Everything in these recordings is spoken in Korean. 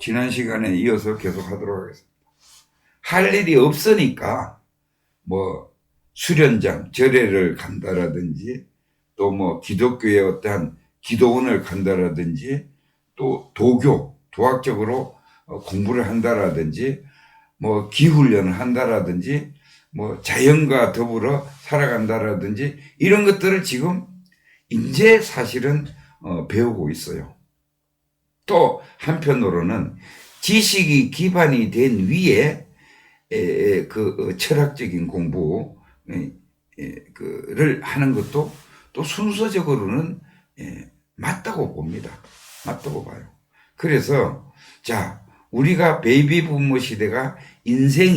지난 시간에 이어서 계속 하도록 하겠습니다. 할 일이 없으니까 뭐 수련장, 절에를 간다라든지 또 뭐 기독교의 어떠한 기도원을 간다라든지 또 도학적으로 공부를 한다라든지 뭐 기훈련을 한다라든지 뭐 자연과 더불어 살아간다라든지 이런 것들을 지금 이제 사실은 배우고 있어요. 또 한편으로는 지식이 기반이 된 위에 그 철학적인 공부를 하는 것도 또 순서적으로는 맞다고 봅니다. 맞다고 봐요. 그래서 자, 우리가 베이비 부모 시대가 인생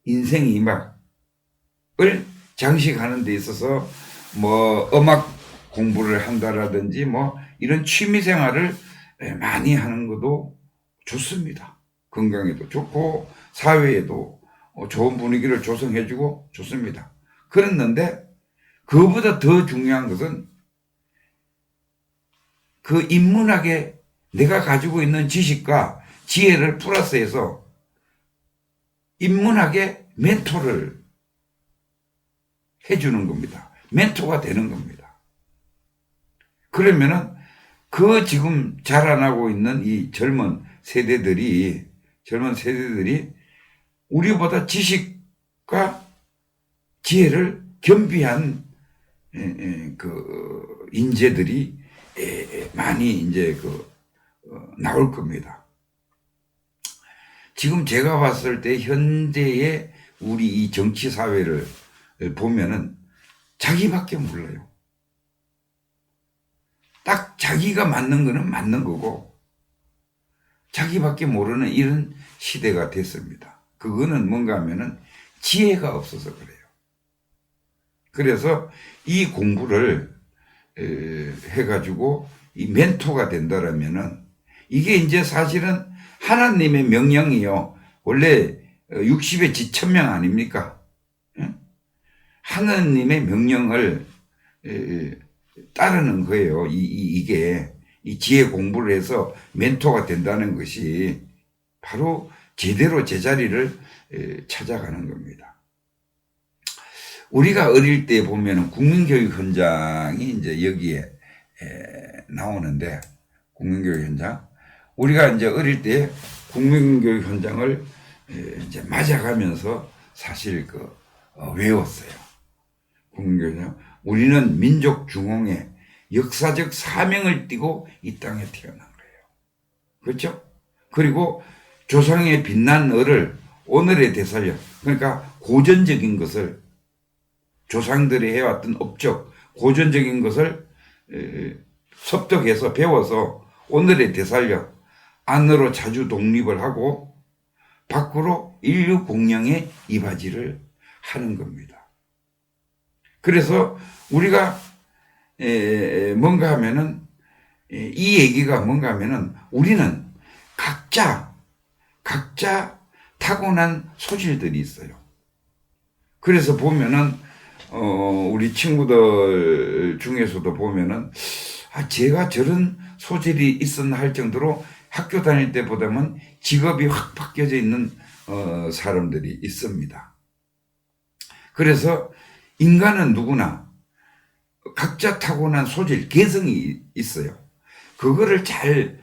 2막을 장식하는 데 있어서 뭐 음악 공부를 한다라든지 뭐 이런 취미 생활을 많이 하는 것도 좋습니다. 건강에도 좋고 사회에도 좋은 분위기를 조성해주고 좋습니다. 그랬는데 그보다 더 중요한 것은 그 인문학에 내가 가지고 있는 지식과 지혜를 플러스해서 인문학의 멘토를 해주는 겁니다. 멘토가 되는 겁니다. 그러면은 그 지금 자라나고 있는 이 젊은 세대들이 우리보다 지식과 지혜를 겸비한 그 인재들이 많이 이제 나올 겁니다. 지금 제가 봤을 때 현재의 우리 이 정치 사회를 보면은 자기밖에 몰라요. 딱 자기가 맞는 거는 맞는 거고 자기밖에 모르는 이런 시대가 됐습니다. 그거는 뭔가 하면은 지혜가 없어서 그래요. 그래서 이 공부를 해가지고 이 멘토가 된다라면은 이게 이제 사실은 하나님의 명령이요. 원래 60의 지천명 아닙니까? 하나님의 명령을 따르는 거예요. 이게 이 지혜 공부를 해서 멘토가 된다는 것이 바로 제대로 제자리를 찾아가는 겁니다. 우리가 어릴 때 보면은 국민교육 현장이 이제 여기에 나오는데 국민교육 현장 우리가 이제 어릴 때 국민교육 현장을 이제 맞아가면서 사실 외웠어요. 국민교육 현장 우리는 민족 중흥의 역사적 사명을 띠고 이 땅에 태어난 거예요. 그렇죠? 그리고 조상의 빛난 을을 오늘에 되살려 그러니까 고전적인 것을 조상들이 해왔던 업적 고전적인 것을 섭득해서 배워서 오늘에 되살려 안으로 자주 독립을 하고 밖으로 인류 공양에 이바지를 하는 겁니다. 그래서 우리가 뭔가 하면은 이 얘기가 뭔가 하면은 우리는 각자 타고난 소질들이 있어요. 그래서 보면은 우리 친구들 중에서도 보면은 제가 저런 소질이 있었나 할 정도로 학교 다닐 때보다는 직업이 확 바뀌어져 있는 사람들이 있습니다. 그래서 인간은 누구나 각자 타고난 소질, 개성이 있어요. 그거를 잘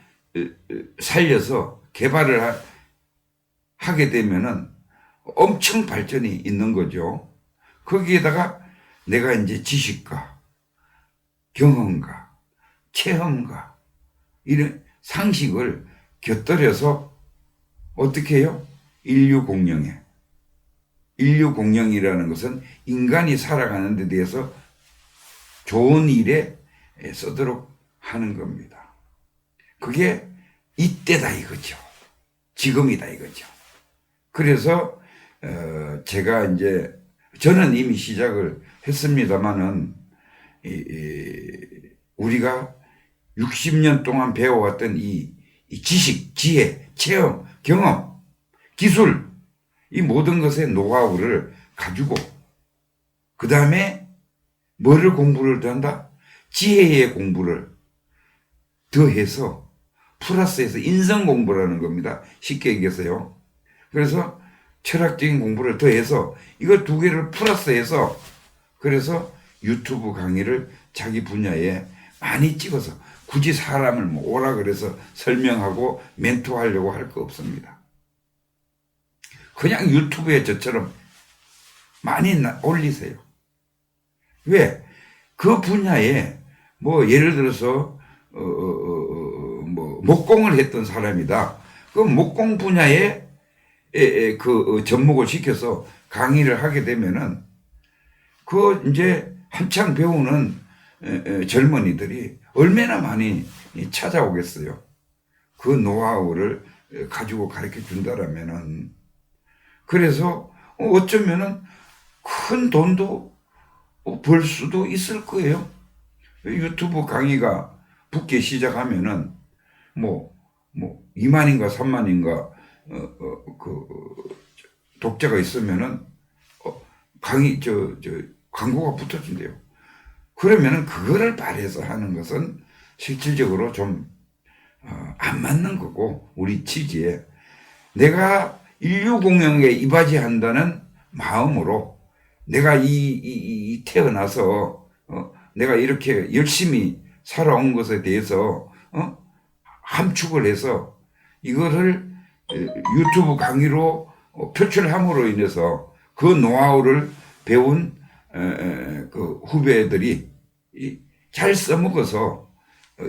살려서 개발을 하게 되면은 엄청 발전이 있는 거죠. 거기에다가 내가 이제 지식과 경험과 체험과 이런 상식을 곁들여서 어떻게 해요? 인류 공영이라는 것은 인간이 살아가는 데 대해서 좋은 일에 쓰도록 하는 겁니다. 그게 이때다 이거죠. 지금이다 이거죠. 그래서 제가 이제 저는 이미 시작을 했습니다마는 우리가 60년 동안 배워왔던 이 지식, 지혜, 체험, 경험, 기술 이 모든 것의 노하우를 가지고 그 다음에 뭐를 공부를 더 한다? 지혜의 공부를 더해서 플러스해서 인성 공부라는 겁니다. 쉽게 얘기해서요. 그래서 철학적인 공부를 더해서 이거 두 개를 플러스해서 그래서 유튜브 강의를 자기 분야에 많이 찍어서 굳이 사람을 뭐 오라 그래서 설명하고 멘토하려고 할 거 없습니다. 그냥 유튜브에 저처럼 많이 올리세요. 왜? 그 분야에 뭐 예를 들어서 뭐 목공을 했던 사람이다. 그 목공 분야에 그 접목을 시켜서 강의를 하게 되면은 그 이제 한창 배우는 젊은이들이 얼마나 많이 찾아오겠어요. 그 노하우를 가지고 가르쳐 준다라면은. 그래서 어쩌면은 큰 돈도 벌 수도 있을 거예요. 유튜브 강의가 붙기 시작하면은 뭐 2만인가 3만인가 그 독자가 있으면은 강의 광고가 붙어준대요. 그러면은 그거를 바래서 하는 것은 실질적으로 좀 안 맞는 거고, 우리 취지에 내가 인류 공영에 이바지한다는 마음으로 내가 태어나서 내가 이렇게 열심히 살아온 것에 대해서 함축을 해서 이거를 유튜브 강의로 표출함으로 인해서 그 노하우를 배운 그 후배들이 잘 써먹어서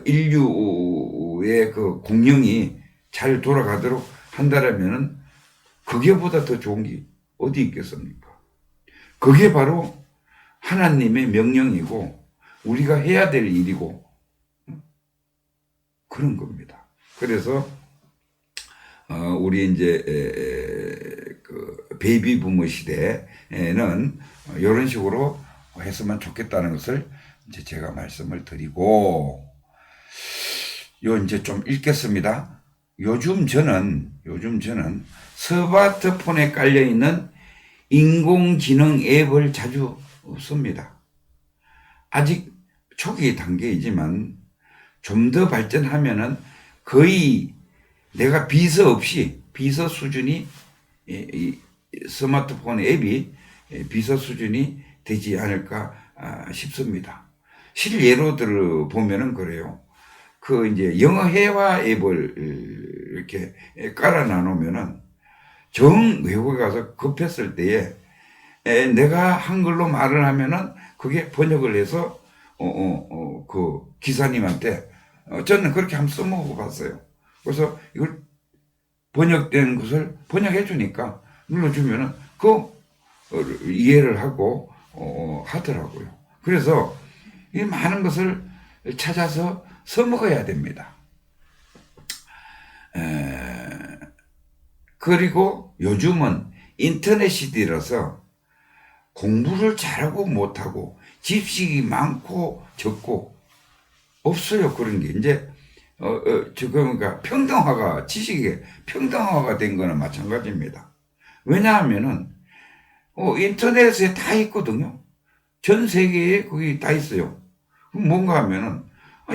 인류의 그 공영이 잘 돌아가도록 한다라면은 그게보다 더 좋은 게 어디 있겠습니까? 그게 바로 하나님의 명령이고 우리가 해야 될 일이고 그런 겁니다. 그래서 우리 이제 그 베이비 부머 시대에는 이런 식으로 했으면 좋겠다는 것을 이제 제가 말씀을 드리고, 이제 좀 읽겠습니다. 요즘 저는 스마트폰에 깔려 있는 인공지능 앱을 자주 씁니다. 아직 초기 단계이지만 좀 더 발전하면은 거의 내가 비서 수준이 이 스마트폰 앱이 비서 수준이 되지 않을까 싶습니다. 실예로 들어보면은 그래요. 그 이제 영어 회화 앱을 이렇게 깔아 놔놓으면은 정 외국에 가서 급했을 때에 내가 한글로 말을 하면은 그게 번역을 해서 그 기사님한테 저는 그렇게 한번 써먹어 봤어요. 그래서 이걸 번역된 것을 번역해 주니까 눌러주면은 그 이해를 하고 하더라고요. 그래서 이 많은 것을 찾아서 써먹어야 됩니다. 그리고 요즘은 인터넷 시대라서 공부를 잘하고 못하고 지식이 많고 적고 없어요. 그런 게 이제 그러니까 평등화가, 지식의 평등화가 된 거는 마찬가지입니다. 왜냐하면은 인터넷에 다 있거든요. 전 세계에 거기 다 있어요. 그럼 뭔가 하면은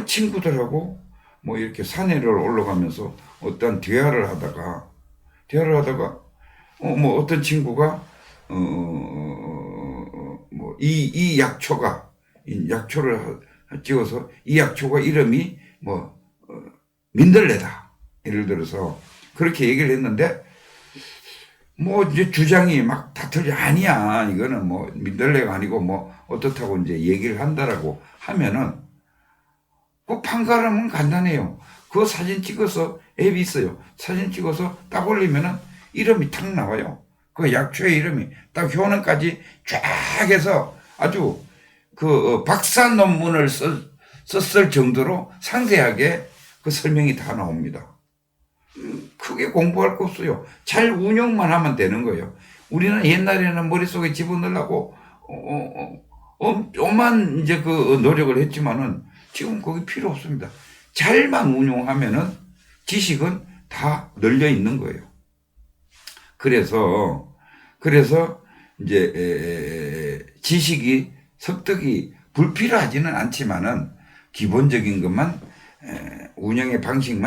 친구들하고 뭐 이렇게 산에를 올라가면서 어떤 대화를 하다가 뭐 어떤 친구가 뭐 이 약초를 찍어서 이 약초가 이름이 뭐 민들레다, 예를 들어서 그렇게 얘기를 했는데 뭐 이제 주장이 막 다 틀려, 아니야 이거는 뭐 민들레가 아니고 뭐 어떻다고 이제 얘기를 한다라고 하면은 그 판가름은 간단해요. 그 사진 찍어서 앱이 있어요. 사진 찍어서 딱 올리면은 이름이 탁 나와요. 그 약초의 이름이 딱 효능까지 쫙 해서 아주 그 박사 논문을 썼을 정도로 상세하게 그 설명이 다 나옵니다. 크게 공부할 거 없어요. 잘 운영만 하면 되는 거예요. 우리는 옛날에는 머릿속에 집어넣으려고 오만 이제 그 노력을 했지만은 지금 거기 필요 없습니다. 잘만 운용하면은 지식은 다 널려 있는 거예요. 그래서 이제 지식이 습득이 불필요하지는 않지만은 기본적인 것만 운영의 방식만